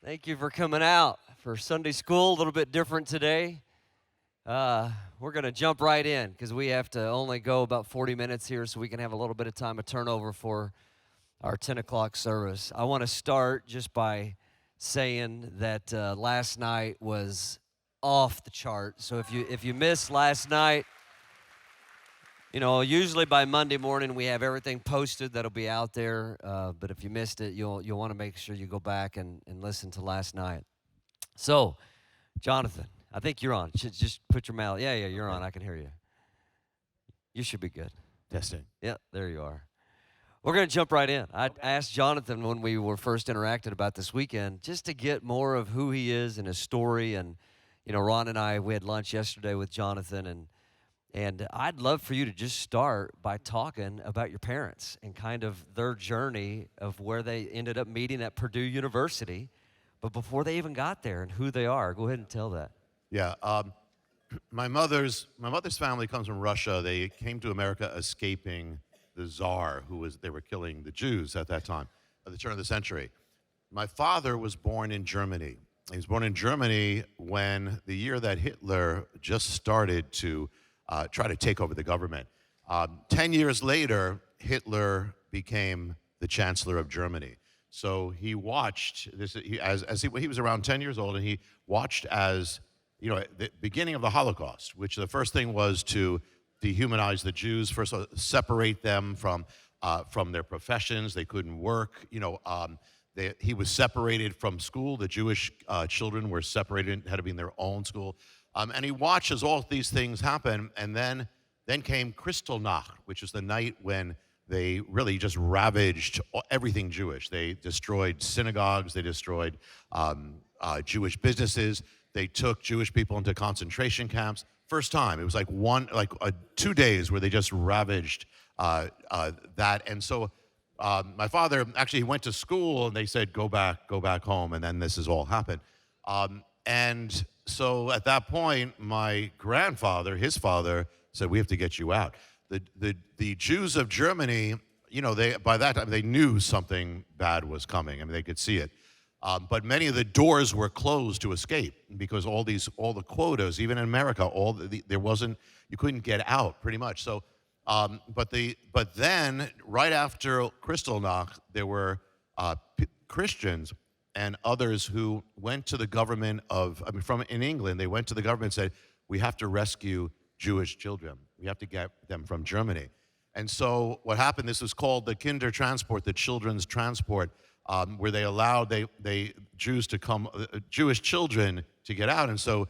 Thank you for coming out for Sunday school. A little bit different today. We're going to jump right in because we have to only go about 40 minutes here so we can have a little bit of time of turnover for our 10 o'clock service. I want to start just by saying that last night was off the chart. So if you missed last night, you know, usually by Monday morning we have everything posted that'll be out there. But if you missed it, you'll want to make sure you go back and listen to last night. So, Jonathan, I think you're on. Just put your mouth. Yeah, you're on. I can hear you. You should be good. Testing. Yeah, there you are. We're going to jump right in. I asked Jonathan when we were first interacting about this weekend just to get more of who he is and his story. And, you know, Ron and I, we had lunch yesterday with Jonathan, and I'd love for you to just start by talking about your parents and kind of their journey of where they ended up meeting at Purdue University, but before they even got there and who they are. Go ahead and tell that. Yeah. My mother's family comes from Russia. They came to America escaping the Tsar, they were killing the Jews at that time, at the turn of the century. My father was born in Germany. He was born in Germany when the year that Hitler just started to try to take over the government. 10 years later, Hitler became the Chancellor of Germany. So he watched this he was around 10 years old, and he watched as the beginning of the Holocaust, which the first thing was to dehumanize the Jews, first separate them from their professions. They couldn't work. He was separated from school. The Jewish children were separated, had to be in their own school. And he watches all these things happen, and then came Kristallnacht, which is the night when they really just ravaged everything Jewish. They destroyed synagogues, they destroyed Jewish businesses, they took Jewish people into concentration camps. First time, it was like 2 days where they just ravaged that. And so my father, actually, he went to school, and they said, go back home, and then this has all happened. And so at that point, my grandfather, his father, said, we have to get you out. The Jews of Germany, by that time, they knew something bad was coming. I mean, they could see it. But many of the doors were closed to escape because all the quotas, even in America, you couldn't get out pretty much. So, but then right after Kristallnacht, there were Christians and others who went to the government in England. They went to the government and said, we have to rescue Jewish children. We have to get them from Germany. And so what happened, this was called the Kindertransport, the children's transport, where they allowed Jewish children to get out. And so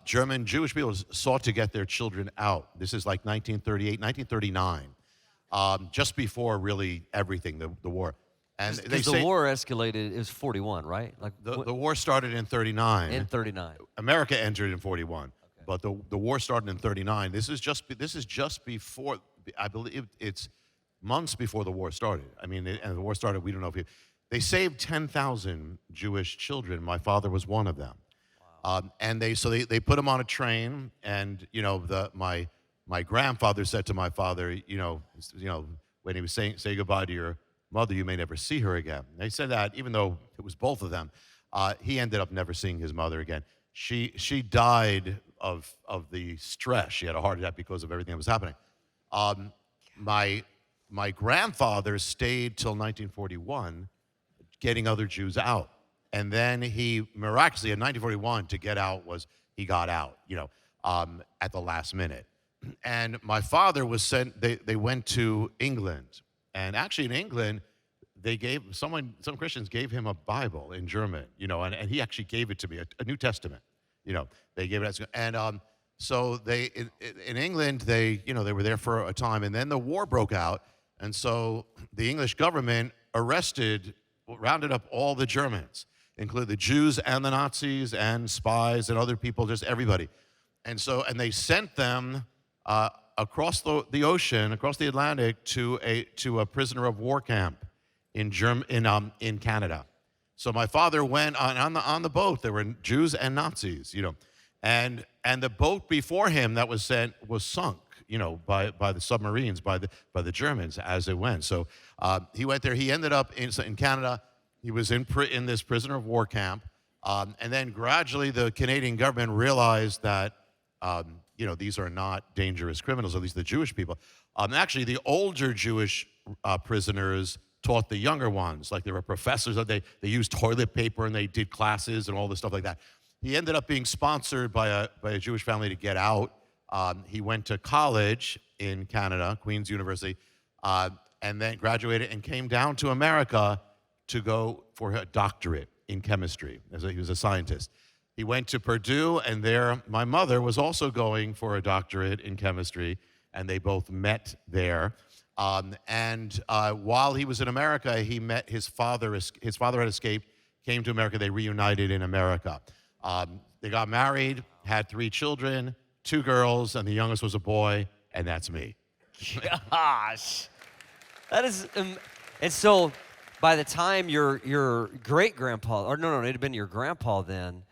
German Jewish people sought to get their children out. This is like 1938, 1939, just before really everything, the war. And the war escalated, it was 41, right? Like the war started in 39. In 39. America entered in 41. Okay. But the war started in 39. This is just before, I believe it's months before the war started. I mean, and the war started, we don't know if they saved 10,000 Jewish children. My father was one of them. Wow. And they put him on a train, and my grandfather said to my father, when he was saying say goodbye to your mother, you may never see her again. And they said that even though it was both of them, he ended up never seeing his mother again. She died of the stress. She had a heart attack because of everything that was happening. My grandfather stayed till 1941, getting other Jews out, and then he miraculously in 1941 to get out he got out, at the last minute. And my father was sent. They went to England. And actually, in England, some Christians gave him a Bible in German, and he actually gave it to me, a New Testament, they gave it, and so in England, they were there for a time, and then the war broke out, and so the English government rounded up all the Germans, including the Jews and the Nazis and spies and other people, just everybody, and they sent them across the ocean, across the Atlantic, to a prisoner of war camp in Canada. So my father went on the boat. There were Jews and Nazis, and the boat before him that was sent was sunk, by the submarines, by the Germans as it went. So he went there. He ended up in Canada. He was in this prisoner of war camp, and then gradually the Canadian government realized that these are not dangerous criminals, at least the Jewish people. Actually, the older Jewish prisoners taught the younger ones. Like there were professors that they used toilet paper and they did classes and all this stuff like that. He ended up being sponsored by a Jewish family to get out. He went to college in Canada, Queen's University, and then graduated and came down to America to go for a doctorate in chemistry. He was a scientist. He went to Purdue, and there my mother was also going for a doctorate in chemistry, and they both met there. While he was in America, he met his father. His father had escaped, came to America. They reunited in America. They got married, had 3 children, 2 girls, and the youngest was a boy, and that's me. Gosh, that is, and so by the time your great grandpa, or no, it'd have been your grandpa then,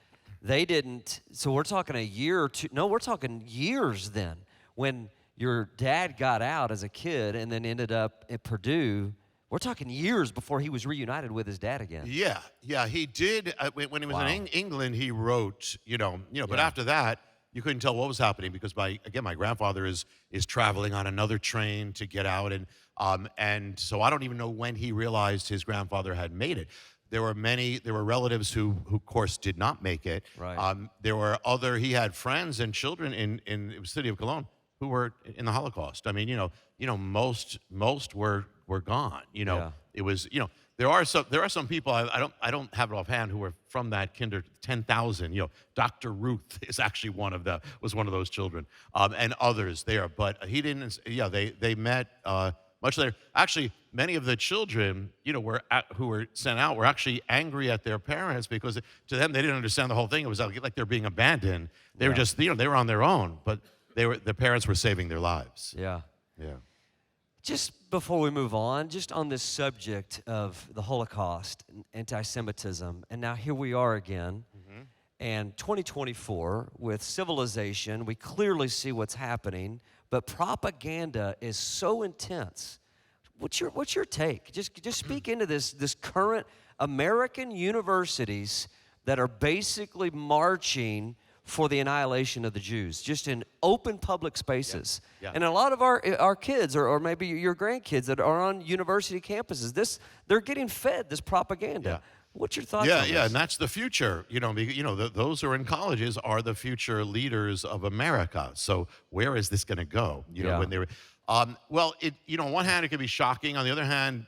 they didn't. So we're talking a year or two. No, we're talking years then. When your dad got out as a kid and then ended up at Purdue, we're talking years before he was reunited with his dad again. Yeah, he did. When he was in England, he wrote, but after that, you couldn't tell what was happening because my grandfather is traveling on another train to get out, and so I don't even know when he realized his grandfather had made it. There were relatives who of course did not make it. Right. He had friends and children in the city of Cologne who were in the Holocaust. I mean, most were gone. It was, there are some people I don't have it offhand who were from that 10,000. Dr. Ruth is actually was one of those children, and others there. But he didn't. Yeah, they met much later. Actually, many of the children, who were sent out were actually angry at their parents because to them they didn't understand the whole thing. It was like they're being abandoned. They were just, they were on their own, but the parents were saving their lives. Yeah. Yeah. Just before we move on, just on this subject of the Holocaust and anti-Semitism, and now here we are again, and 2024 with civilization, we clearly see what's happening, but propaganda is so intense. What's your take? Just speak into this current American universities that are basically marching for the annihilation of the Jews, just in open public spaces. Yeah. And a lot of our kids, or maybe your grandkids that are on university campuses, they're getting fed this propaganda. Yeah. What's your thoughts on this? Yeah, and that's the future. Those who are in colleges are the future leaders of America. So where is this going to go? When they were, on one hand it can be shocking. On the other hand,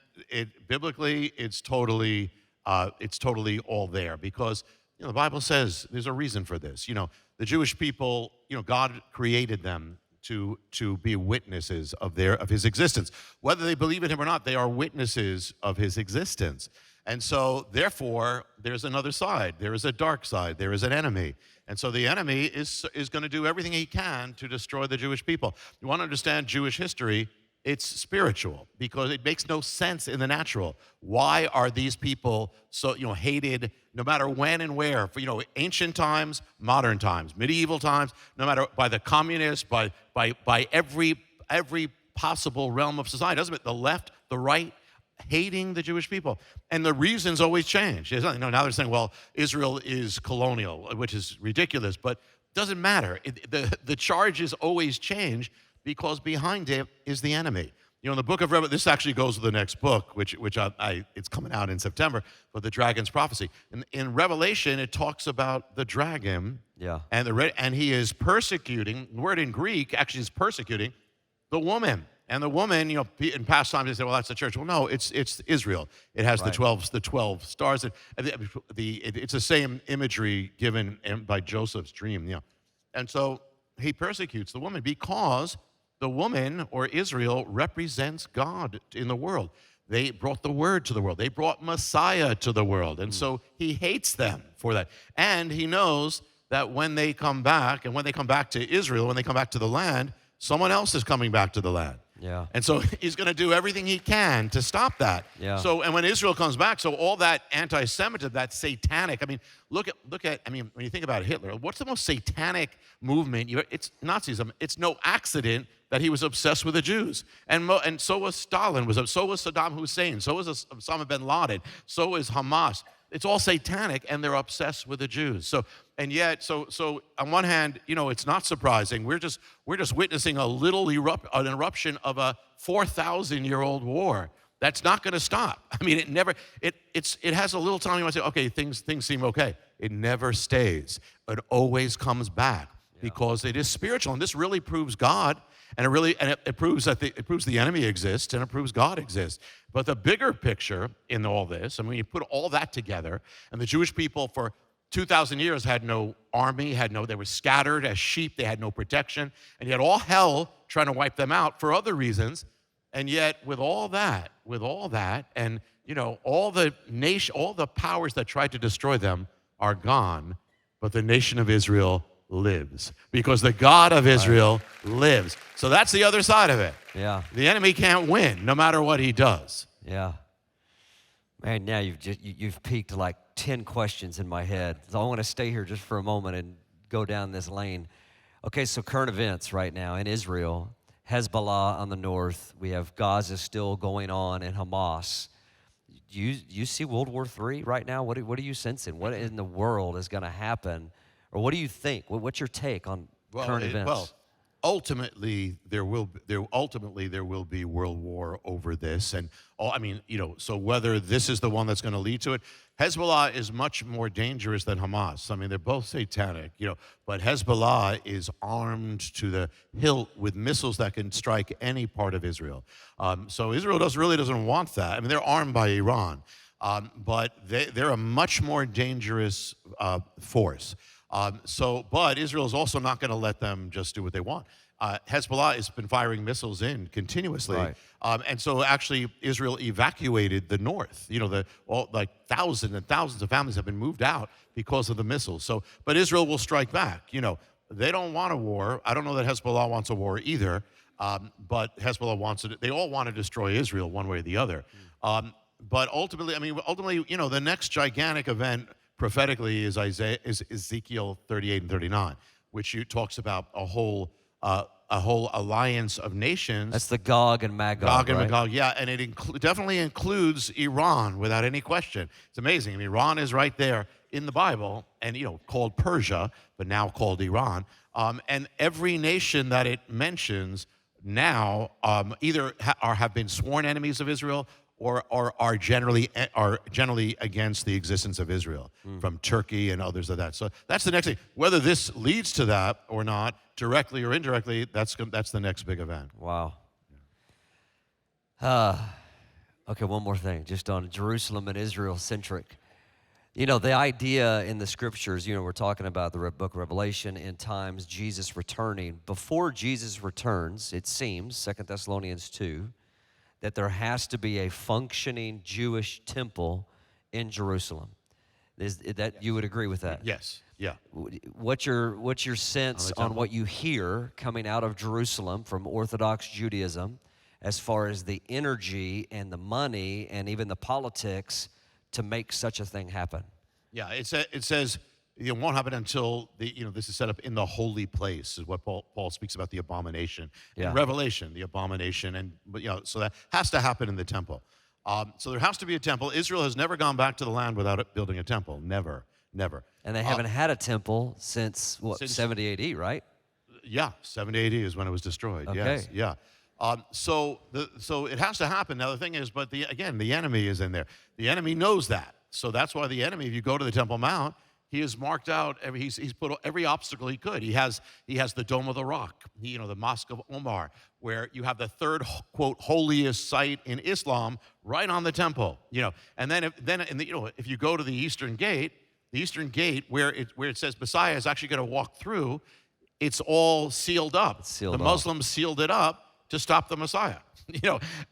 biblically it's totally all there because the Bible says there's a reason for this. The Jewish people, God created them to be witnesses of his existence. Whether they believe in him or not, they are witnesses of his existence. And so, therefore, there's another side. There is a dark side. There is an enemy. And so the enemy is going to do everything he can to destroy the Jewish people. You want to understand Jewish history, it's spiritual because it makes no sense in the natural. Why are these people so hated no matter when and where? For ancient times, modern times, medieval times, no matter by the communists, by every possible realm of society. Doesn't it? The left, the right, hating the Jewish people. And the reasons always change. Now they're saying, well, Israel is colonial, which is ridiculous, but it doesn't matter. The charges always change because behind it is the enemy. In the book of Revelation, this actually goes to the next book, which it's coming out in September, but the dragon's prophecy. In Revelation, it talks about the dragon, and he is persecuting. The word in Greek actually is persecuting the woman. And the woman, in past times they say, well, that's the church. Well, no, it's Israel. It has the 12 stars. It's the same imagery given by Joseph's dream. And so he persecutes the woman because the woman, or Israel, represents God in the world. They brought the word to the world. They brought Messiah to the world. And so he hates them for that. And he knows that when they come back, and when they come back to Israel, when they come back to the land, someone else is coming back to the land. Yeah. And so he's going to do everything he can to stop that. Yeah. So, and when Israel comes back, so all that anti-Semitism, that satanic, I mean, look at, I mean, when you think about Hitler, what's the most satanic movement? It's Nazism. It's no accident that he was obsessed with the Jews. And so was Stalin, so was Saddam Hussein, so was Osama bin Laden, so is Hamas. It's all satanic, and they're obsessed with the Jews. So, and yet, so on one hand, it's not surprising. We're just witnessing an eruption of a 4,000-year-old war. That's not going to stop. I mean, it has a little time you might say, okay, things seem okay. It never stays. It always comes back because it is spiritual, and this really proves God. And it proves that it proves the enemy exists, and it proves God exists. But the bigger picture in all this, I mean, you put all that together, and the Jewish people for 2,000 years had no army, they were scattered as sheep, they had no protection, and yet all hell trying to wipe them out for other reasons. And yet, with all that, and all the powers that tried to destroy them are gone, but the nation of Israel lives because the God of Israel lives. So that's the other side of it. Yeah. The enemy can't win no matter what he does. Yeah. Man, now you've piqued like 10 questions in my head. So I want to stay here just for a moment and go down this lane. Okay, so current events right now in Israel, Hezbollah on the north. We have Gaza still going on and Hamas. You see World War III right now? What are you sensing? What in the world is going to happen? Or what do you think? What's your take on current events? Well, ultimately there will be world war over this, and so whether this is the one that's going to lead to it, Hezbollah is much more dangerous than Hamas. I mean, they're both satanic, but Hezbollah is armed to the hilt with missiles that can strike any part of Israel. So Israel really doesn't want that. I mean, they're armed by Iran, but they're a much more dangerous force. But Israel is also not going to let them just do what they want. Hezbollah has been firing missiles in continuously. Right. And so actually Israel evacuated the north. Thousands and thousands of families have been moved out because of the missiles. So, but Israel will strike back. They don't want a war. I don't know that Hezbollah wants a war either. But Hezbollah wants it. They all want to destroy Israel one way or the other. But ultimately, the next gigantic event prophetically is Ezekiel 38 and 39, which talks about a whole alliance of nations. That's the Gog and Magog. Gog and right? Magog, yeah, and it definitely includes Iran without any question. It's amazing. I mean, Iran is right there in the Bible, and called Persia, but now called Iran. And every nation that it mentions now either have been sworn enemies of Israel or are generally against the existence of Israel, from Turkey and others of that. So that's the next thing. Whether this leads to that or not, directly or indirectly, that's the next big event. Wow. Okay, one more thing, just on Jerusalem and Israel-centric. The idea in the scriptures, we're talking about the book of Revelation, end times, Jesus returning. Before Jesus returns, it seems, 2 Thessalonians 2, that there has to be a functioning Jewish temple in Jerusalem. You would agree with that? Yes. Yeah. What's your sense on what you hear coming out of Jerusalem from Orthodox Judaism as far as the energy and the money and even the politics to make such a thing happen? Yeah, it says it won't happen until this is set up in the holy place, is what Paul speaks about, the abomination. Yeah. In Revelation, the abomination, so that has to happen in the temple. So there has to be a temple. Israel has never gone back to the land without it building a temple. Never. And they haven't had a temple since 70 AD, right? Yeah, 70 AD is when it was destroyed. Okay. Yes, yeah. So it has to happen. Now the thing is, but the enemy is in there. The enemy knows that. So that's why the enemy, if you go to the Temple Mount, he has marked out he's put every obstacle he could. He has the Dome of the Rock, the Mosque of Omar, where you have the third quote holiest site in Islam right on the temple. And then if you go to the Eastern Gate, where it says Messiah is actually going to walk through, it's all sealed up. The Muslims sealed it up to stop the Messiah.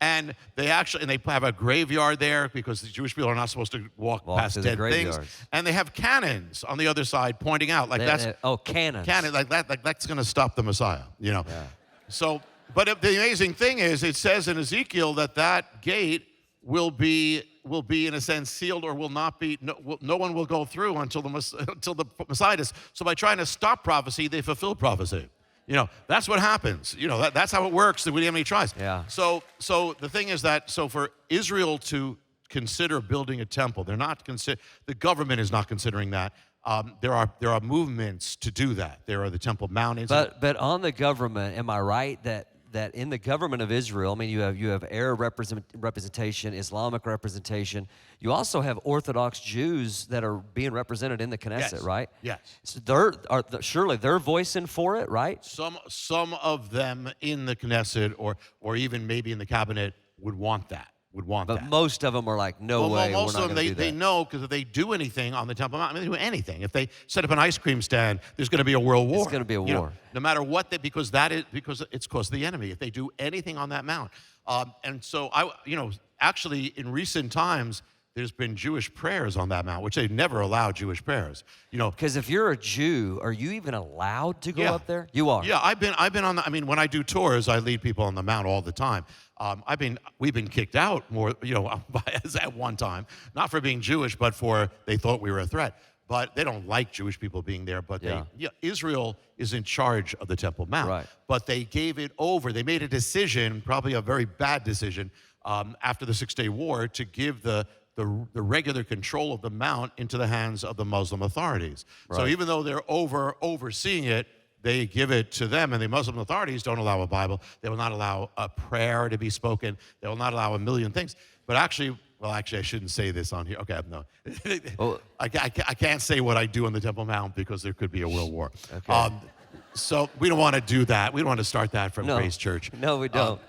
And they have a graveyard there because the Jewish people are not supposed to walk past dead things. And they have cannons on the other side pointing out, cannons. Cannon, like that's going to stop the Messiah. Yeah. So, the amazing thing is, it says in Ezekiel that that gate will be in a sense sealed, or will not be. No one will go through until the Messiah does. So by trying to stop prophecy, they fulfill prophecy. That's what happens. That's how it works. That we have any tries. Yeah. So the thing is that for Israel to consider building a temple, the government is not considering that. There are movements to do that. There are the Temple Mount. But on the government, am I right that in the government of Israel, I mean, you have Arab representation, Islamic representation. You also have Orthodox Jews that are being represented in the Knesset, Yes. right? Yes. So surely they're voicing for it, right? Some of them in the Knesset or even maybe in the cabinet would want that. But most of them are like, no way, most we're not of them, going to do that. they know, because if they do anything on the Temple Mount, they do anything. If they set up an ice cream stand, there's going to be a world war. It's going to be a war. No matter what, because it's caused the enemy. If they do anything on that mount, and so actually in recent times, there's been Jewish prayers on that mount, which they never allow Jewish prayers. Because if you're a Jew, are you even allowed to go up there? You are. Yeah, I've been on. When I do tours, I lead people on the mount all the time. We've been kicked out more, at one time, not for being Jewish, but they thought we were a threat. But they don't like Jewish people being there. But Israel is in charge of the Temple Mount. Right. But they gave it over. They made a decision, probably a very bad decision, after the 6-Day War, to give the regular control of the mount into the hands of the Muslim authorities. Right. So even though they're overseeing it, they give it to them, and the Muslim authorities don't allow a Bible. They will not allow a prayer to be spoken. They will not allow a million things. But actually, I shouldn't say this on here. Okay, no. I can't say what I do on the Temple Mount because there could be a world war. Okay. So we don't want to do that. We don't want to start that from Grace Church. No, we don't.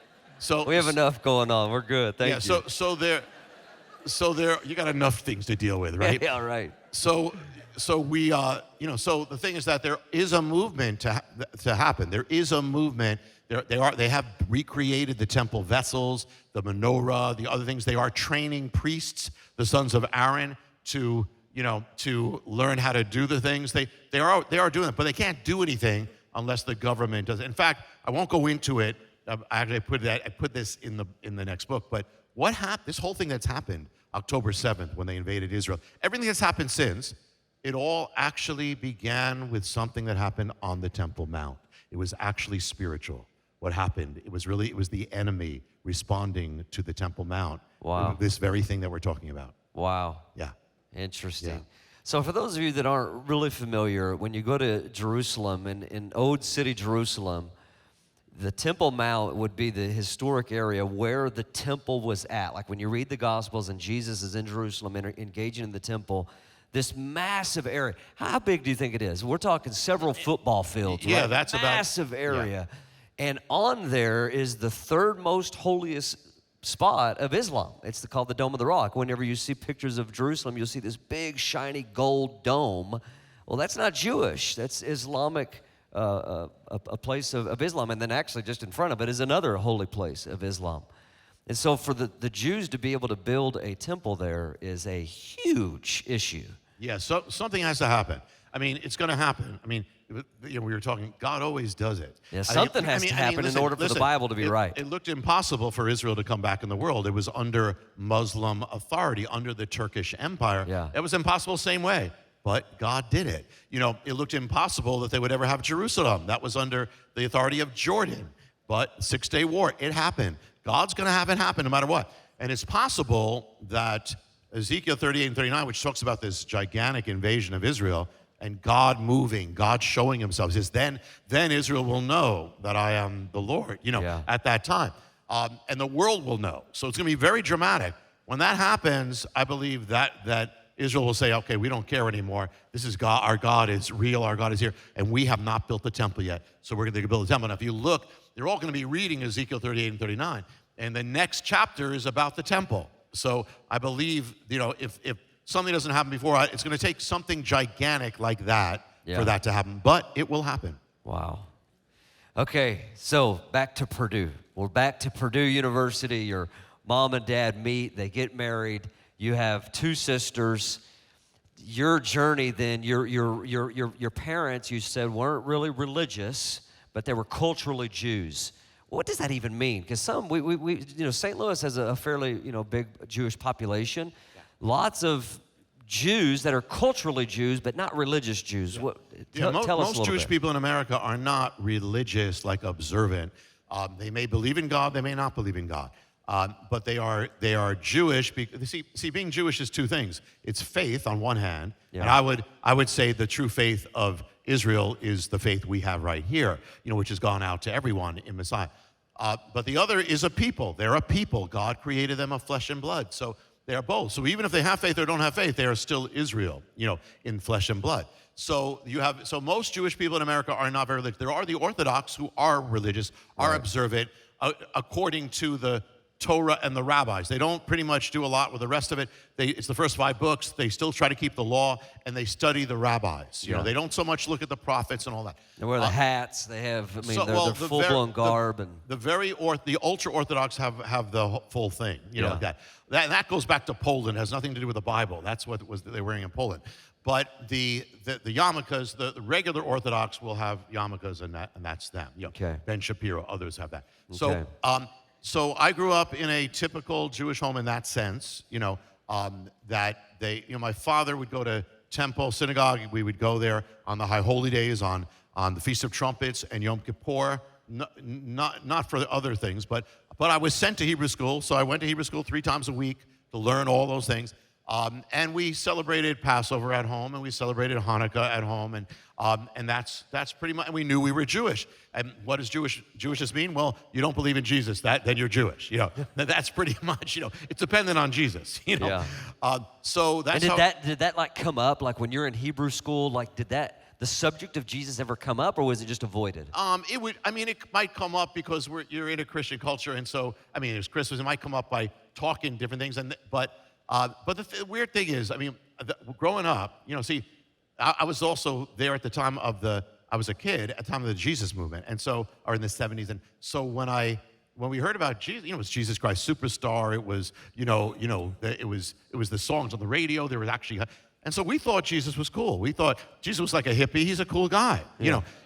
We have enough going on. We're good. Thank you. So you got enough things to deal with, right? Yeah, right. So the thing is that there is a movement to happen. There is a movement. They have recreated the temple vessels, the menorah, the other things. They are training priests, the sons of Aaron, to learn how to do the things. They are doing it, but they can't do anything unless the government does it. In fact, I won't go into it. I put this in the next book. But what happened? This whole thing that's happened October 7th when they invaded Israel. Everything that's happened since. It all actually began with something that happened on the Temple Mount. It was actually spiritual. What happened? It was the enemy responding to the Temple Mount. Wow. This very thing that we're talking about. Wow. Yeah. Interesting. Yeah. So for those of you that aren't really familiar, when you go to Jerusalem, in Old City, Jerusalem, the Temple Mount would be the historic area where the temple was at. Like when you read the Gospels and Jesus is in Jerusalem engaging in the temple, this massive area. How big do you think it is? We're talking several football fields. Yeah, right? that's massive area. Yeah. And on there is the third most holiest spot of Islam. It's called the Dome of the Rock. Whenever you see pictures of Jerusalem, you'll see this big, shiny gold dome. Well, that's not Jewish. That's Islamic, a place of Islam. And then actually just in front of it is another holy place of Islam. And so for the Jews to be able to build a temple there is a huge issue. Yeah, so something has to happen. It's going to happen. We were talking, God always does it. Yeah, something has to happen in order for the Bible to be right. It looked impossible for Israel to come back in the world. It was under Muslim authority, under the Turkish Empire. Yeah. It was impossible same way, but God did it. It looked impossible that they would ever have Jerusalem. That was under the authority of Jordan. But 6-Day War, it happened. God's going to have it happen no matter what. And it's possible that Ezekiel 38 and 39, which talks about this gigantic invasion of Israel, and God moving, God showing himself. He says, then Israel will know that I am the Lord, at that time. And the world will know. So it's going to be very dramatic. When that happens, I believe that Israel will say, okay, we don't care anymore. This is God. Our God is real. Our God is here. And we have not built the temple yet. So we're going to build the temple. Now, if you look, they're all going to be reading Ezekiel 38 and 39. And the next chapter is about the temple. So I believe, if something doesn't happen before, it's going to take something gigantic like that for that to happen. But it will happen. Wow. Okay, so back to Purdue. We're back to Purdue University. Your mom and dad meet. They get married. You have two sisters. Your journey then, your parents, you said, weren't really religious, but they were culturally Jews. What does that even mean? Because St. Louis has a fairly, big Jewish population. Yeah. Lots of Jews that are culturally Jews, but not religious Jews. Yeah. What, Yeah, tell us a most little Jewish bit. people in America are not religious, like observant. They may believe in God, they may not believe in God. But they are Jewish. See, being Jewish is two things. It's faith on one hand, and I would say the true faith of Israel is the faith we have right here, which has gone out to everyone in Messiah. But the other is a people. They're a people. God created them of flesh and blood. So they are both. So even if they have faith or don't have faith, they are still Israel, in flesh and blood. So most Jewish people in America are not very religious. There are the Orthodox who are religious, are observant, according to the Torah and the rabbis. They don't pretty much do a lot with the rest of it. It's the first 5 books. They still try to keep the law, and they study the rabbis. They don't so much look at the prophets and all that. They wear the hats. They have, they're full-blown garb. The ultra-Orthodox have the full thing, like that. That goes back to Poland. It has nothing to do with the Bible. That's what they were wearing in Poland. But the yarmulkes, the regular Orthodox will have yarmulkes, and that's them. Ben Shapiro, others have that. Okay. So I grew up in a typical Jewish home in that sense, that my father would go to temple, synagogue. We would go there on the high holy days, on the Feast of Trumpets and Yom Kippur, not for other things, but I was sent to Hebrew school, so I went to Hebrew school 3 times a week to learn all those things. And we celebrated Passover at home, and we celebrated Hanukkah at home, and that's pretty much. And we knew we were Jewish. And what does Jewishness mean? Well, you don't believe in Jesus, then you're Jewish. That's pretty much. It's dependent on Jesus. Yeah. So that's and did that like come up like when you're in Hebrew school? Like did the subject of Jesus ever come up, or was it just avoided? It would. It might come up because you're in a Christian culture, and so it's Christmas. It might come up by talking different things, but the weird thing is, growing up, I was also there at the time I was a kid at the time of the Jesus movement, and so, or in the 70s, and so when we heard about Jesus, it was Jesus Christ Superstar. It was, it was the songs on the radio. There was actually, and so we thought Jesus was cool. We thought Jesus was like a hippie. He's a cool guy.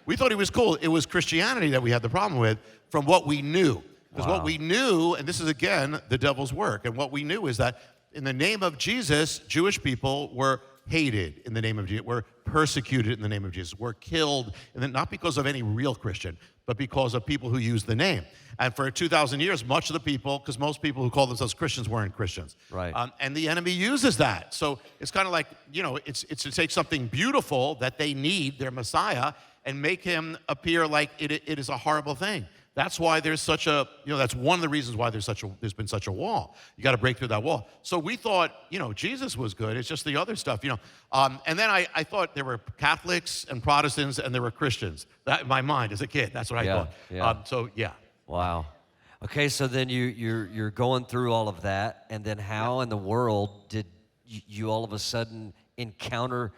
We thought he was cool. It was Christianity that we had the problem with from what we knew, because what we knew, and this is again the devil's work, and what we knew is that in the name of Jesus, Jewish people were hated in the name of Jesus, were persecuted in the name of Jesus, were killed, and then not because of any real Christian, but because of people who used the name. And for 2,000 years, much of the people, because most people who call themselves Christians weren't Christians. Right. And the enemy uses that. So it's kind of like, it's to take something beautiful that they need, their Messiah, and make him appear like it is a horrible thing. That's why there's such a, that's one of the reasons why there's been such a wall. You got to break through that wall. So we thought, Jesus was good. It's just the other stuff, And then I thought there were Catholics and Protestants and there were Christians. That in my mind as a kid, that's what I thought. Yeah. Wow. Okay, so then you're going through all of that, and then how in the world did you all of a sudden encounter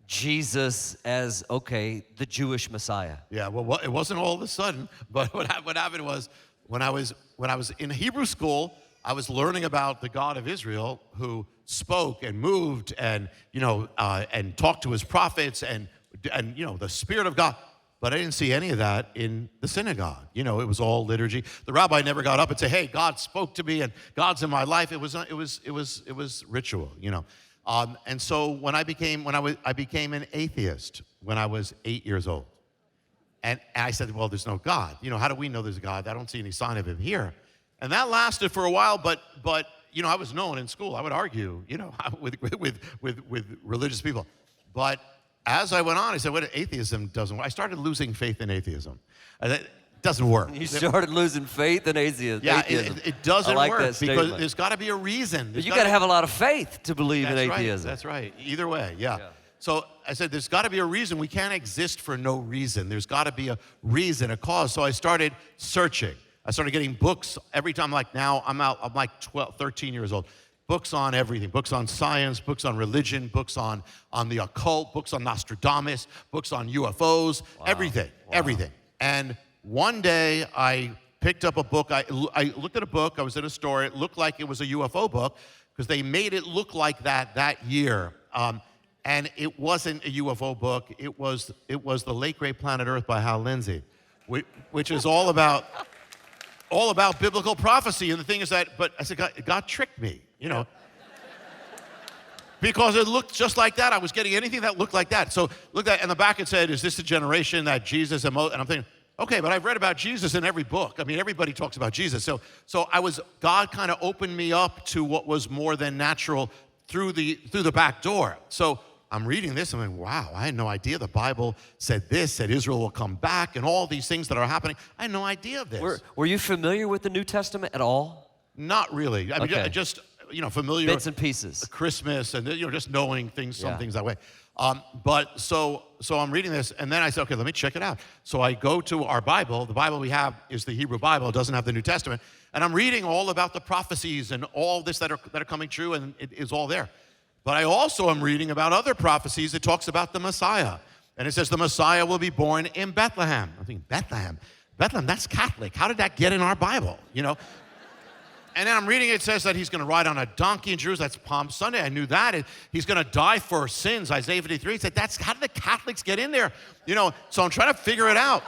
Jesus as, the Jewish Messiah? Yeah, well, it wasn't all of a sudden, but what happened was when I was in Hebrew school, I was learning about the God of Israel who spoke and moved and and talked to his prophets and the Spirit of God. But I didn't see any of that in the synagogue. It was all liturgy. The rabbi never got up and said, "Hey, God spoke to me and God's in my life." It was ritual. And so when I became an atheist when I was 8 years old. And I said, well, there's no God. How do we know there's a God? I don't see any sign of him here. And that lasted for a while, but I was known in school. I would argue, with religious people. But as I went on, I said, what atheism doesn't work. I started losing faith in atheism. It doesn't work. You started losing faith in atheism. Yeah, it doesn't work because there's got to be a reason. But you got to have a lot of faith to believe in atheism. That's right. Either way, yeah. So I said, there's got to be a reason. We can't exist for no reason. There's got to be a reason, a cause. So I started searching. I started getting books every time. Like now, I'm like 12, 13 years old. Books on everything. Books on science, books on religion, books on the occult, books on Nostradamus, books on UFOs, everything. And one day I picked up a book. I looked at a book. I was in a store. It looked like it was a UFO book because they made it look like that year. And it wasn't a UFO book. It was The Late Great Planet Earth by Hal Lindsey, which is all about all about biblical prophecy. And the thing is that, but I said, God tricked me, because it looked just like that. I was getting anything that looked like that. So look at, and the back it said, is this the generation that Jesus and I'm thinking, okay, but I've read about Jesus in every book. I mean, everybody talks about Jesus. So God kind of opened me up to what was more than natural through the back door. So I'm reading this, I'm like, wow, I had no idea the Bible said this, said Israel will come back, and all these things that are happening. I had no idea of this. Were you familiar with the New Testament at all? Not really. I mean, Okay. just familiar. Bits and pieces. Christmas, and just knowing things, some Yeah. things that way. But so I'm reading this, and then I said, okay, let me check it out. So I go to our Bible. The Bible we have is the Hebrew Bible. It doesn't have the New Testament. And I'm reading all about the prophecies and all this that are coming true, and it is all there. But I also am reading about other prophecies. It talks about the Messiah. And it says the Messiah will be born in Bethlehem. I'm thinking, Bethlehem? Bethlehem, that's Catholic. How did that get in our Bible, And then I'm reading, it says that he's going to ride on a donkey in Jerusalem. That's Palm Sunday. I knew that. He's going to die for sins, Isaiah 53. It said, how did the Catholics get in there? So I'm trying to figure it out.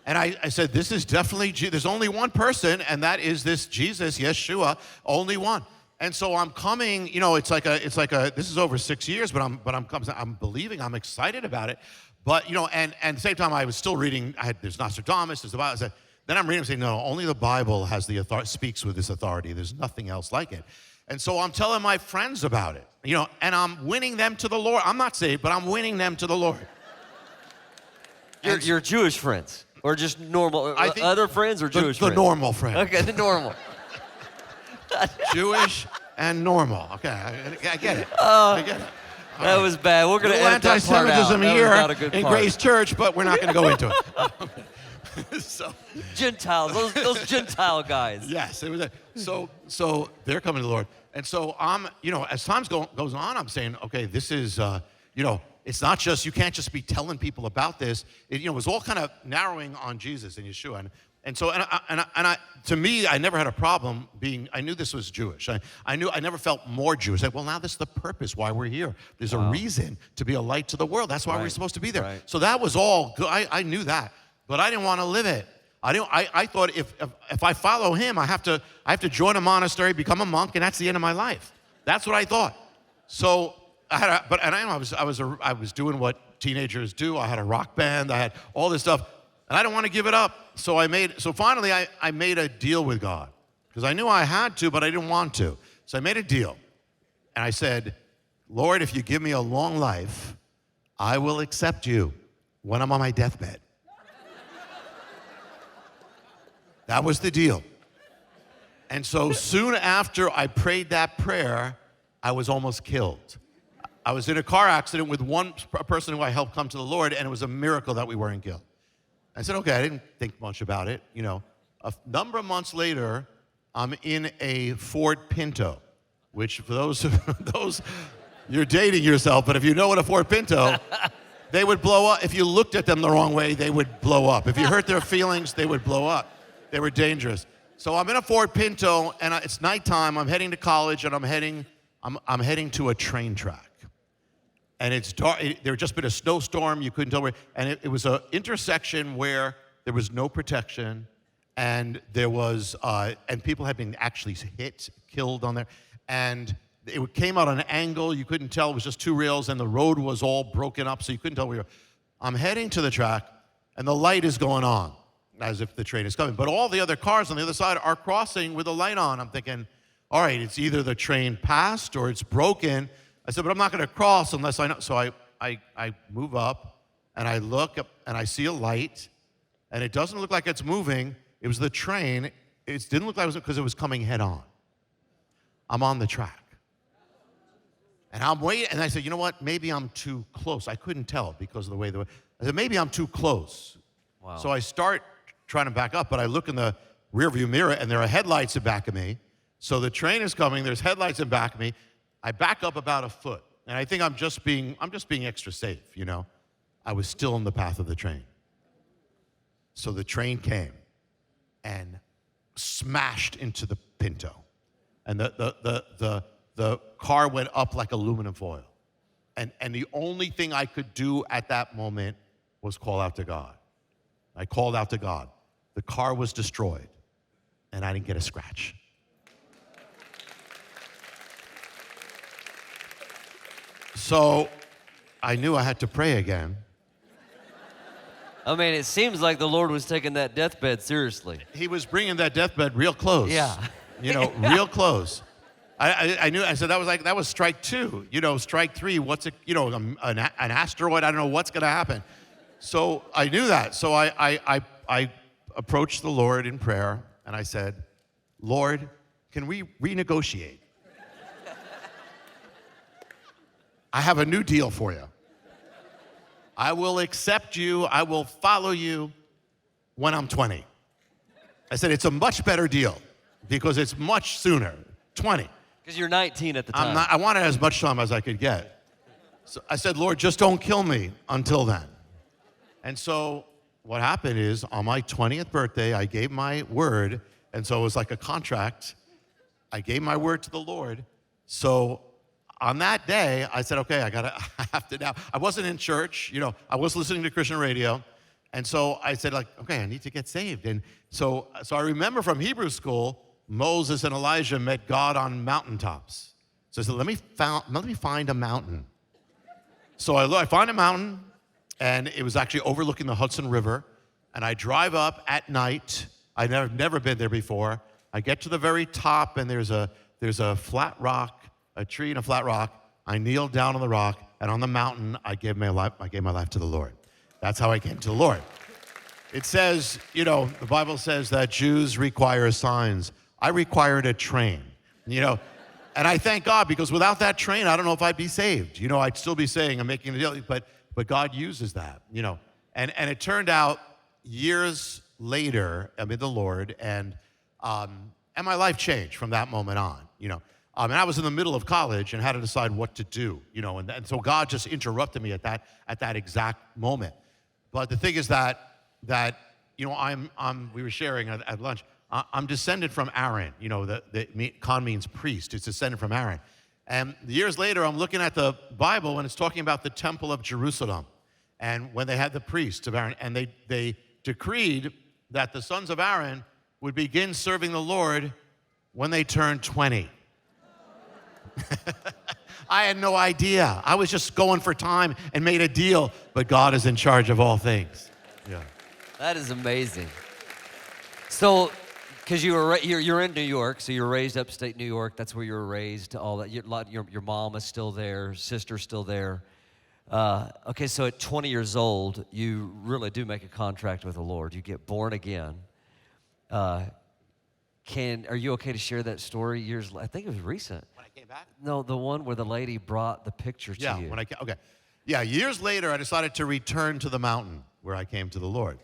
And I said, this is definitely, there's only one person, and that is this Jesus, Yeshua, only one. And so I'm coming, it's like this is over 6 years, but I'm believing, I'm excited about it. But, and at the same time, I was still reading, there's Nostradamus, there's the Bible. Then I'm reading and saying, no, only the Bible has the authority, speaks with this authority. There's nothing else like it. And so I'm telling my friends about it, and I'm winning them to the Lord. I'm not saved, but I'm winning them to the Lord. Your Jewish friends, or just normal, I think other friends or Jewish friends? The normal friends. Okay, the normal. Jewish and normal. Okay, I get it. I get it. That was bad. We're going to edit that part out. Anti-Semitism That was here not a good in part. Grace Church, but we're not going to go into it. Gentiles, those Gentile guys. Yes, it was. So they're coming to the Lord, and so I'm, as time goes on, I'm saying, okay, this is, it's not just, you can't just be telling people about this. It was all kind of narrowing on Jesus and Yeshua, and so to me, I never had a problem being. I knew this was Jewish. I knew I never felt more Jewish. Like, well, now this is the purpose why we're here. There's a reason to be a light to the world. That's why we're supposed to be there. Right. So that was all good. I knew that, but I didn't want to live it. I thought if I follow him, I have to join a monastery, become a monk, and that's the end of my life. That's what I thought. So I was doing what teenagers do. I had a rock band. I had all this stuff, and I didn't want to give it up. So finally I made a deal with God, because I knew I had to, but I didn't want to. So I made a deal, and I said, Lord, if you give me a long life, I will accept you when I'm on my deathbed. That was the deal. And so soon after I prayed that prayer, I was almost killed. I was in a car accident with one person who I helped come to the Lord, and it was a miracle that we weren't killed. I said, okay, I didn't think much about it. A number of months later, I'm in a Ford Pinto, which for those, you're dating yourself, but if you know what a Ford Pinto, they would blow up. If you looked at them the wrong way, they would blow up. If you hurt their feelings, they would blow up. They were dangerous. So I'm in a Ford Pinto, and it's nighttime. I'm heading to college, and I'm heading to a train track. And it's dark. There had just been a snowstorm. You couldn't tell where. And it was an intersection where there was no protection, and there was and people had been actually hit, killed on there. And it came out on an angle. You couldn't tell. It was just two rails, and the road was all broken up, so you couldn't tell where you were. I'm heading to the track, and the light is going on, as if the train is coming. But all the other cars on the other side are crossing with the light on. I'm thinking, all right, it's either the train passed or it's broken. I said, but I'm not going to cross unless I know. So I move up, and I look up, and I see a light, and it doesn't look like it's moving. It was the train. It didn't look like it was because it was coming head on. I'm on the track. And I'm waiting, and I said, you know what? Maybe I'm too close. I couldn't tell because of the way I said, maybe I'm too close. Wow. So I start trying to back up, but I look in the rearview mirror, and there are headlights in back of me. So the train is coming. There's headlights in back of me. I back up about a foot, and I think I'm just being extra safe, I was still in the path of the train. So the train came and smashed into the Pinto, and the car went up like aluminum foil. And the only thing I could do at that moment was call out to God. I called out to God. the car was destroyed, and I didn't get a scratch. So I knew I had to pray again. I mean, it seems like the Lord was taking that deathbed seriously. He was bringing that deathbed real close. Yeah. Real close. I knew. I said that was strike 2. Strike 3. What's it? An asteroid. I don't know what's going to happen. So I knew that. So I approached the Lord in prayer and I said, Lord, can we renegotiate? I have a new deal for you. I will accept you. I will follow you when I'm 20. I said, it's a much better deal because it's much sooner. 20. Because you're 19 at the time. I wanted as much time as I could get. So I said, Lord, just don't kill me until then. And so what happened is on my 20th birthday, I gave my word. And so it was like a contract. I gave my word to the Lord. So on that day, I said, okay, I have to now. I wasn't in church, I was listening to Christian radio. And so I said, okay, I need to get saved. And so I remember from Hebrew school, Moses and Elijah met God on mountaintops. So I said, let me find a mountain. So I find a mountain, and it was actually overlooking the Hudson River. And I drive up at night. I've never been there before. I get to the very top, and there's a flat rock, a tree and a flat rock. I kneel down on the rock, and on the mountain, I gave my life to the Lord. That's how I came to the Lord. It says, the Bible says that Jews require signs. I required a train, and I thank God because without that train, I don't know if I'd be saved. I'd still be saying I'm making a deal, but God uses that, and it turned out years later, I'm in the Lord, and my life changed from that moment on, and I was in the middle of college and had to decide what to do, and so God just interrupted me at that exact moment. But the thing is that we were sharing at lunch. I'm descended from Aaron. Cahn means priest. It's descended from Aaron. And years later, I'm looking at the Bible, and it's talking about the temple of Jerusalem, and when they had the priests of Aaron, and they decreed that the sons of Aaron would begin serving the Lord when they turned 20. I had no idea. I was just going for time and made a deal, but God is in charge of all things. Yeah. That is amazing. So, because you're in New York, so you're raised upstate New York. That's where you were raised. All that. Your mom is still there. Sister's still there. Okay, so at 20 years old, you really do make a contract with the Lord. You get born again. Are you okay to share that story? I think it was recent. When I came back? No, the one where the lady brought the picture to you. Okay. Yeah, years later, I decided to return to the mountain where I came to the Lord.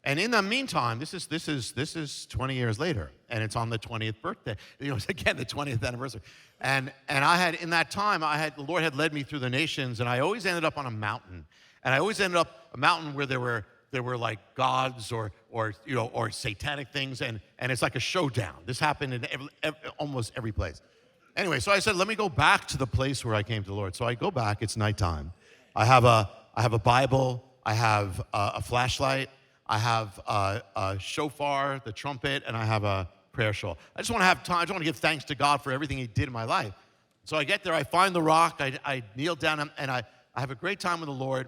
And in the meantime, this is 20 years later, and it's on the 20th birthday. Again, the 20th anniversary. And I had, in that time, the Lord had led me through the nations, and I always ended up on a mountain. And I always ended up a mountain where there were like gods or satanic things, and it's like a showdown. This happened in almost every place. Anyway, so I said, let me go back to the place where I came to the Lord. So I go back. It's nighttime. I have a Bible. I have a flashlight. I have a shofar, the trumpet, and I have a prayer shawl. I just want to have time. I just want to give thanks to God for everything He did in my life. So I get there. I find the rock. I kneel down, and I have a great time with the Lord.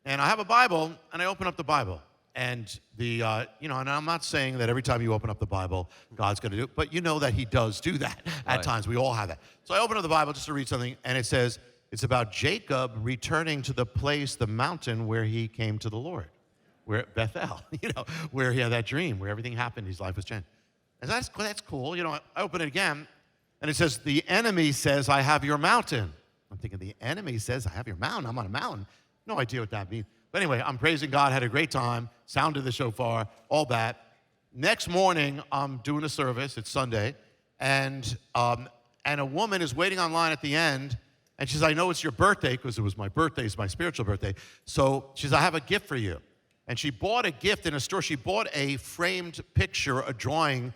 And I have a Bible, and I open up the Bible. And and I'm not saying that every time you open up the Bible, God's going to do it, but you know that He does do that at times. We all have that. So I open up the Bible just to read something, and it says it's about Jacob returning to the mountain where he came to the Lord, where Bethel, where he had that dream, where everything happened, his life was changed. And that's cool. I open it again, and it says, the enemy says, I have your mountain. I'm thinking, the enemy says, I have your mountain. I'm on a mountain. No idea what that means. But anyway, I'm praising God, had a great time, sounded the shofar, all that. Next morning, I'm doing a service. It's Sunday. And a woman is waiting online at the end. And she says, I know it's your birthday, because it was my birthday. It's my spiritual birthday. So she says, I have a gift for you. And she bought a gift in a store. She bought a framed picture, a drawing.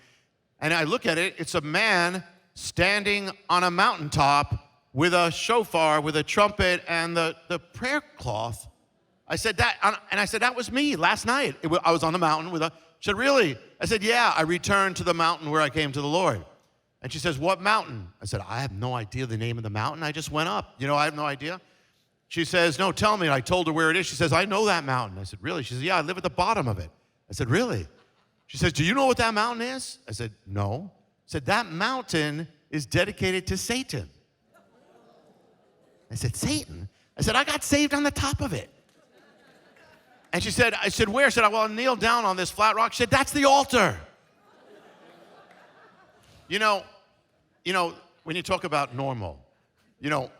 And I look at it. It's a man standing on a mountaintop with a shofar, with a trumpet, and the prayer cloth. I said that was me last night. I was on the mountain with She said, really? I said, yeah, I returned to the mountain where I came to the Lord. And she says, what mountain? I said, I have no idea the name of the mountain. I just went up. I have no idea. She says, no, tell me. And I told her where it is. She says, I know that mountain. I said, really? She says, yeah, I live at the bottom of it. I said, really? She says, do you know what that mountain is? I said, no. I said, that mountain is dedicated to Satan. I said, Satan? I said, I got saved on the top of it. And she said, I said, where? I said, well, I kneel down on this flat rock. She said, that's the altar. When you talk about normal,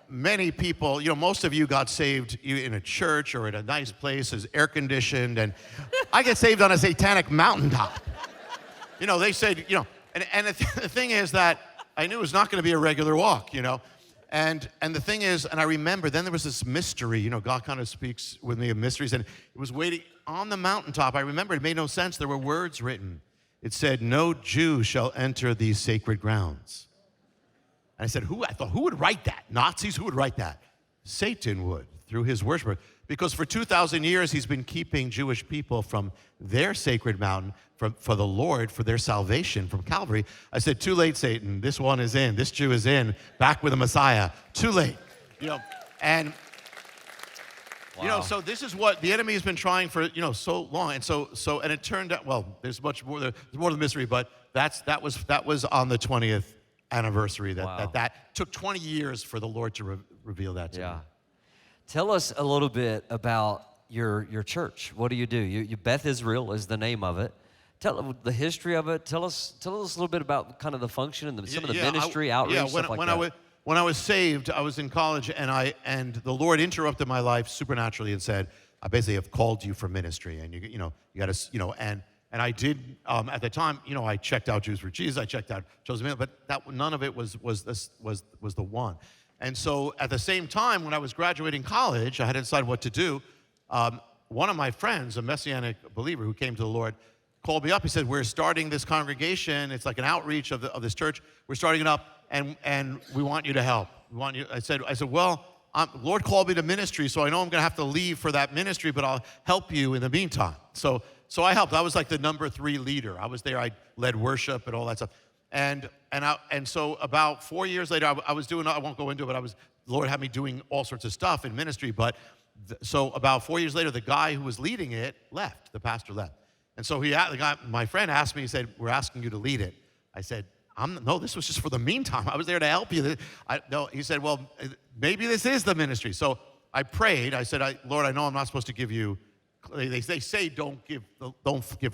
many people, most of you got saved in a church or in a nice place, is air conditioned, and I get saved on a satanic mountaintop. They said, and the thing is that I knew it was not going to be a regular walk, And the thing is, and I remember, then there was this mystery, God kind of speaks with me of mysteries, and it was waiting on the mountaintop. I remember it made no sense. There were words written. It said, no Jew shall enter these sacred grounds. And I said, who would write that? Nazis? Who would write that? Satan would, through his worshiper. Because for 2,000 years, he's been keeping Jewish people from their sacred mountain, for the Lord, for their salvation from Calvary. I said, too late, Satan. This one is in. This Jew is in. Back with the Messiah. Too late. And... Wow. So this is what the enemy has been trying for, so long. And and it turned out, well, there's much more, there's more to the mystery, but that was on the 20th anniversary. That took 20 years for the Lord to reveal that to me. Tell us a little bit about your church. What do? You Beth Israel is the name of it. Tell the history of it. Tell us a little bit about kind of the function and some of the ministry, outreach, stuff like that. When I was saved, I was in college, and the Lord interrupted my life supernaturally and said, I basically have called you for ministry, and you got to, and I did at the time, I checked out Jews for Jesus, I checked out Chosen Men, but none of it was the one. And so at the same time, when I was graduating college, I had to decide what to do. One of my friends, a Messianic believer who came to the Lord, called me up. He said, we're starting this congregation. It's like an outreach of this church. We're starting it up. And we want you to help. We want you. I said, well, Lord called me to ministry, so I know I'm going to have to leave for that ministry, but I'll help you in the meantime. So I helped. I was like the number 3 leader. I was there. I led worship and all that stuff. And so about 4 years later, I was doing. I won't go into it, but the Lord had me doing all sorts of stuff in ministry. But so about 4 years later, the guy who was leading it left. The pastor left. And so my friend asked me. He said, "We're asking you to lead it." I said, no, this was just for the meantime. I was there to help you. No, he said, well, maybe this is the ministry. So I prayed. I said, Lord, I know I'm not supposed to give you. They say don't give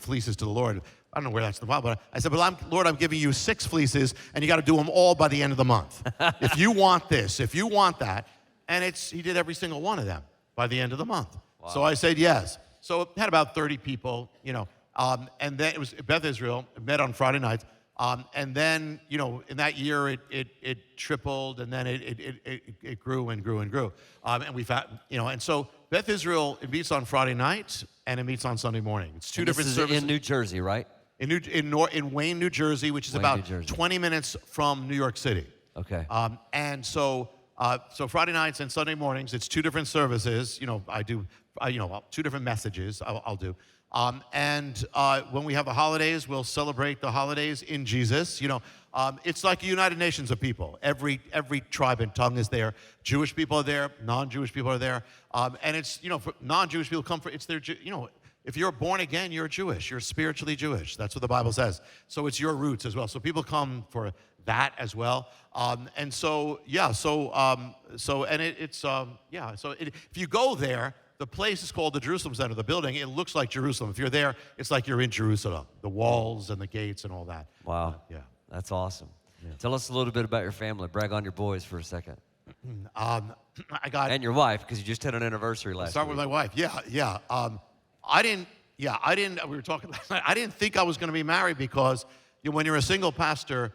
fleeces to the Lord. I don't know where that's in the Bible, but I said, Lord, I'm giving you 6 fleeces, and you got to do them all by the end of the month. If you want this, if you want that, and he did every single one of them by the end of the month. Wow. So I said yes. So it had about 30 people, and then it was Beth Israel. It met on Friday nights. And then, in that year, it tripled, and then it grew and grew and grew. And we've had, and so Beth Israel, it meets on Friday night, and it meets on Sunday morning. It's two different services. In New Jersey, right? In Wayne, New Jersey, which is about 20 minutes from New York City. Okay. And so Friday nights and Sunday mornings, it's 2 different services. I do, 2 different messages I'll do. And when we have the holidays, we'll celebrate the holidays in Jesus. It's like a United Nations of people. Every tribe and tongue is there. Jewish people are there. Non-Jewish people are there. And it's, for non-Jewish people come for, it's their, if you're born again, you're Jewish. You're spiritually Jewish. That's what the Bible says. So it's your roots as well. So people come for that as well. And so, yeah, if you go there, the place is called the Jerusalem Center, the building. It looks like Jerusalem. If you're there, it's like you're in Jerusalem, the walls and the gates and all that. Wow. Yeah. That's awesome. Yeah. Tell us a little bit about your family. Brag on your boys for a second. And your wife, because you just had an anniversary last week. Start with my wife. Yeah. We were talking last night. I didn't think I was going to be married because when you're a single pastor,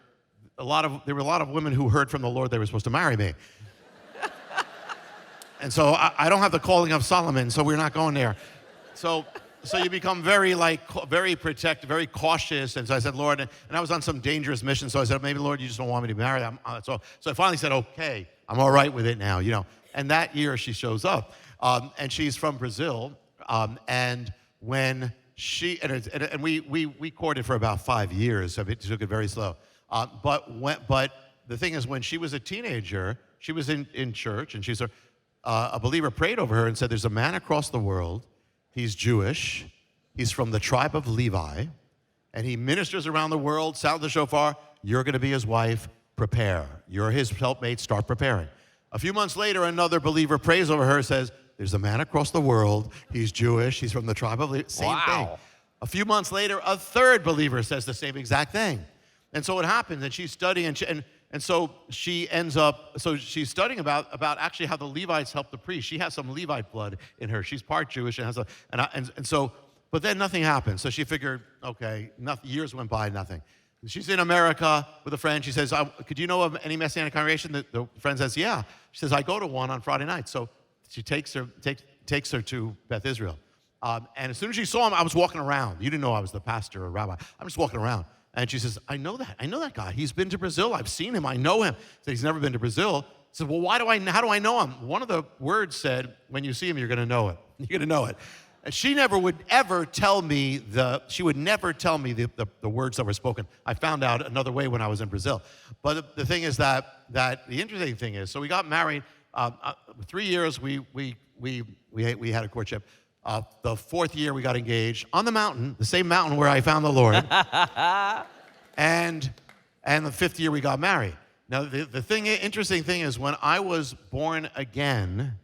there were a lot of women who heard from the Lord they were supposed to marry me. And so I don't have the calling of Solomon, so we're not going there. So you become very protective, very cautious. And so I said, Lord, and I was on some dangerous mission. So I said, maybe, Lord, you just don't want me to be married. So I finally said, okay, I'm all right with it now, And that year she shows up, and she's from Brazil. And when and we courted for about 5 years. So it took it very slow. But the thing is, when she was a teenager, she was in church, and a believer prayed over her and said, "There's a man across the world. He's Jewish. He's from the tribe of Levi, and he ministers around the world. Sound the shofar. You're going to be his wife. Prepare. You're his helpmate. Start preparing." A few months later, another believer prays over her, says, "There's a man across the world. He's Jewish. He's from the tribe of Levi." Same thing. A few months later, a third believer says the same exact thing. And so it happens, and she's studying, and so she ends up, so she's studying about actually how the Levites help the priest. She has some Levite blood in her. She's part Jewish, and so, but then nothing happened. So she figured, okay, years went by, nothing. She's in America with a friend. She says, "Could you know of any Messianic congregation?" The friend says, "Yeah." She says, "I go to one on Friday night." So she takes her to Beth Israel. And as soon as she saw him, I was walking around. You didn't know I was the pastor or rabbi. I'm just walking around. And she says, I know that guy. He's been to Brazil. I've seen him. I know him." Said, "He's never been to Brazil." I said, "Well, how do I know him?" One of the words said, "When you see him, you're going to know it. You're going to know it." And she never would ever tell me the words that were spoken. I found out another way when I was in Brazil. But the thing is that the interesting thing is, so we got married. 3 years we had a courtship. The 4th year we got engaged on the mountain, the same mountain where I found the Lord. and the 5th year we got married. Now the interesting thing is, when I was born again,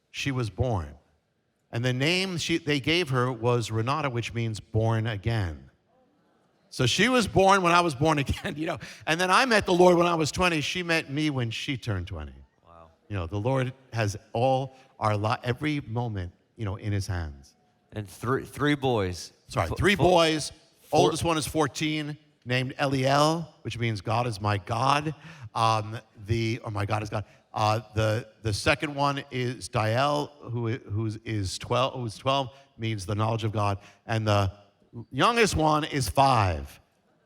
she was born. And the name they gave her was Renata, which means born again. So she was born when I was born again, And then I met the Lord when I was 20. She met me when she turned 20. Wow. The Lord has every moment, in his hands. And three boys. Sorry, 3 boys. Oldest one is 14, named Eliel, which means God is my God. My God is God. The second one is Diel, who's 12, means the knowledge of God. And the youngest one is 5,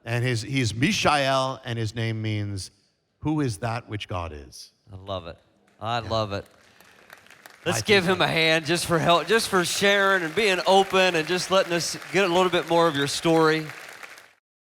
and he's Mishael, and his name means who is that which God is. I love it. I love it. Let's give him a hand just for help, just for sharing and being open and just letting us get a little bit more of your story.